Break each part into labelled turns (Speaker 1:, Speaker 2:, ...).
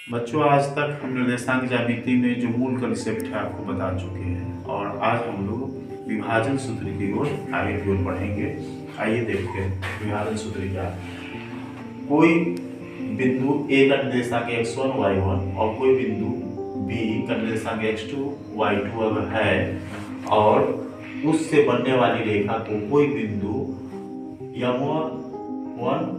Speaker 1: बच्चों, आज तक हम निर्देशांक ज्यामिति में जो मूल कंसेप्ट है आपको बता चुके हैं और आज हम लोग विभाजन सूत्र की ओर आगे की ओर बढ़ेंगे। आइए देखते हैं विभाजन सूत्र क्या है। कोई बिंदु ए का निर्देशांक x1 y1 और कोई बिंदु बी का निर्देशांक x2 y2 अगर है और उससे बनने वाली रेखा को कोई बिंदु m1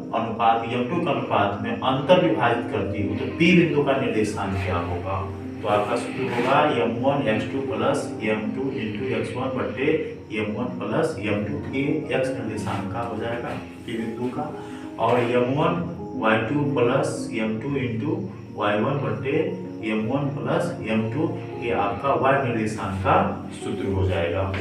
Speaker 1: अनुपात m2 के अनुपात में अंतर विभाजित करती हो तो P बिंदु का निर्देशांक क्या होगा। तो आपका सूत्र होगा m1 x2 plus m2 into x1 बटे m1 प्लस m2 के x निर्देशांक का हो जाएगा P बिंदु का, और m1 y2 plus m2 into y1 बटे m1 प्लस m2 ये आपका y निर्देशांक का सूत्र हो जाएगा।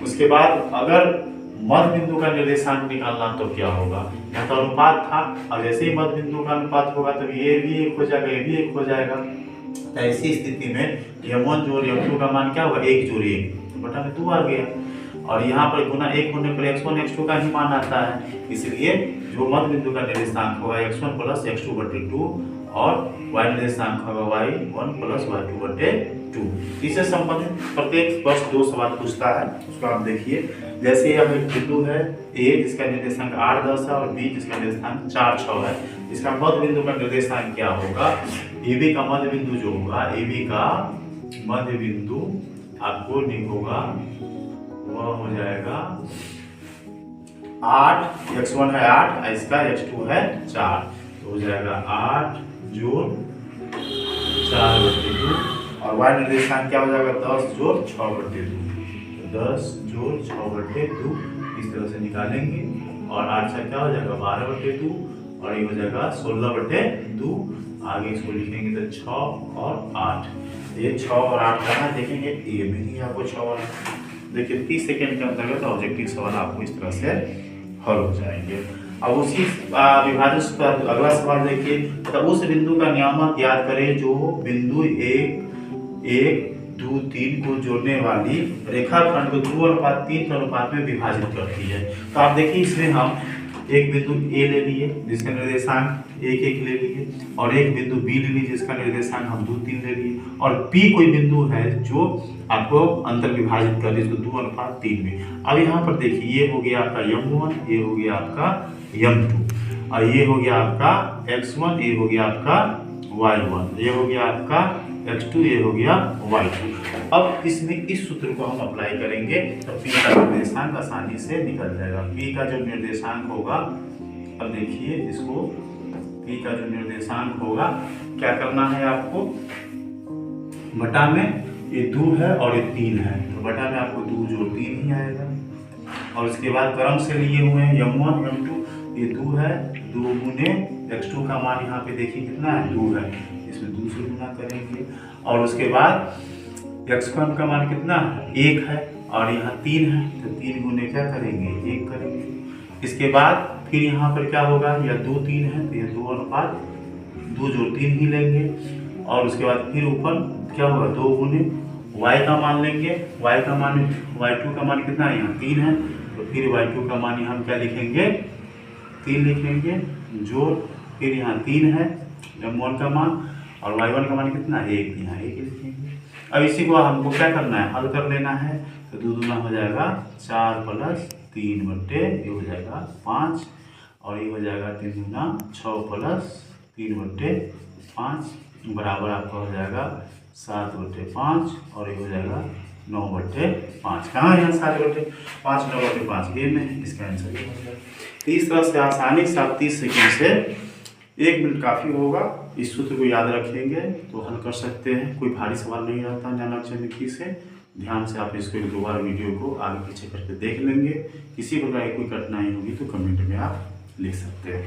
Speaker 1: उसके बाद अगर मध्य बिंदु का निर्देशांक निकालना तो क्या होगा। यहाँ तो अनुपात था और जैसे ही मध्य बिंदु का अनुपात होगा तो ये भी एक हो जाएगा, ये भी एक हो जाएगा। तो ऐसी स्थिति में m1 जोड़ m2 का मान क्या होगा, 1 जोड़ 1 बटा में 2 आ गया, और यहाँ पर गुना 1 होने पर x1 x2 का ही मान आता है, इसलिए जो मध्य बिंदु का निर्देशांक होगा x1 प्लस x2 बटे 2 और y निर्देशांक होगा y1 प्लस y2 बटे 2। इससे संबंधित प्रत्येक वर्ष 2 सवाल पूछता है, उसको आप देखिए। जैसे यहाँ एक बिंदु है A जिसका निर्देशांक 8 10 है और B जिसका निर्देशांक 4 6 है, इसका मध्य बिंदु का निर्देशांक क्या होगा। AB का मध्य बिंदु जो होगा, AB का मध्य बिंदु आपको होगा वह हो जाएगा 8, x1 है 8, इसका x2 है 4, तो हो जाएगा 8 जोड़ 4 बटे 2, और y निर्देशांक क्या हो जाएगा 10 जोड़ 6 बटे 2, 10 जोड़ 6 बटे 2 इस तरह से निकालेंगे, और 8 से क्या हो जाएगा 12 बटे 2, और ये हो जाएगा 16 बटे 2। आगे इसको लिखेंगे तो 6 और 8, ये 6 और 8 का ना देखेंगे ए में ही आपको 6 और 8 देखिए 30 सेकेंड के अंतर्गत ऑब्जेक्टिव सवाल आपको इस तरह से हल हो जाएंगे। अब उसी विभाजन सूत्र अगला सवाल देखिए, तो उस बिंदु का नियामक याद करें जो बिंदु 1 2 3 को जोड़ने वाली रेखाखंड को 2:3 के अनुपात में विभाजित करती है। तो आप देखिए इसमें हम एक बिंदु A ले लिए जिसका निर्देशांक 1 1 ले लिए, और एक बिंदु B ले लिए जिसका निर्देशांक हम 2 3 ले लिए, और P कोई बिंदु है जो आपको अंतर विभाजित कर रही है 2:3 में। अब यहाँ पर देखिए ये हो गया आपका m1, ये हो गया आपका m2, और ये हो गया आपका x1, ये हो गया आपका y1, ये हो गया आपका x2, ये हो गया y2। अब इसमें इस सूत्र को हम अप्लाई करेंगे तो P का निर्देशांक आसानी से निकल जाएगा। P का जो निर्देशांक होगा, अब देखिए इसको, P का जो निर्देशांक होगा क्या करना है आपको, बटा में ये 2 है और ये 3 है, तो बटा में आपको 2 जोड़ 3 ही आएगा, और उसके बाद क्रम से लिए हुए हैं m1 m2, ये 2 है, 2 गुने x2 का मान यहाँ पे देखिए कितना है 2 है, इसमें 2 से गुना करेंगे, और उसके बाद x1 का मान कितना है 1 है, और यहाँ 3 है, तो 3 गुने क्या करेंगे 1 करेंगे। इसके बाद फिर यहाँ पर क्या होगा, या 2 3 है तो ये 2 जोड़ 3 ही लेंगे, और उसके बाद फिर ऊपर क्या होगा 2 गुने y का मान लेंगे, y का मान y2 का मान कितना है यहाँ 3 है, तो फिर y2 का मान यहाँ क्या लिखेंगे 3 लिखेंगे, जोड़ फिर यहाँ 3 है m1 का मान, और y1 का मान कितना 1, यहाँ 1 लिखेंगे। अब इसी को हमको क्या करना है, हल कर लेना है, तो 2 दूना हो जाएगा 4 प्लस 3 बटे ये हो जाएगा 5, और ये हो जाएगा 3 दूना 6 प्लस 3 बटे 5 बराबर आपका हो जाएगा 7 बटे 5, और ये हो जाएगा 9 बटे 5। कहाँ है यहाँ 7 बटे 5, 9 बटे 5 ए में, इसका आंसर ये हो जाएगा। इस तरह से आसानी से आप 30 सेकेंड से 1 मिनट काफ़ी होगा, इस सूत्र को याद रखेंगे तो हल कर सकते हैं। कोई भारी सवाल नहीं रहता ज्यामिति ज्यामिति से। ध्यान से आप इसको एक 2 बार वीडियो को आगे पीछे करके देख लेंगे। किसी प्रकार की कोई कठिनाई होगी तो कमेंट में आप लिख सकते हैं।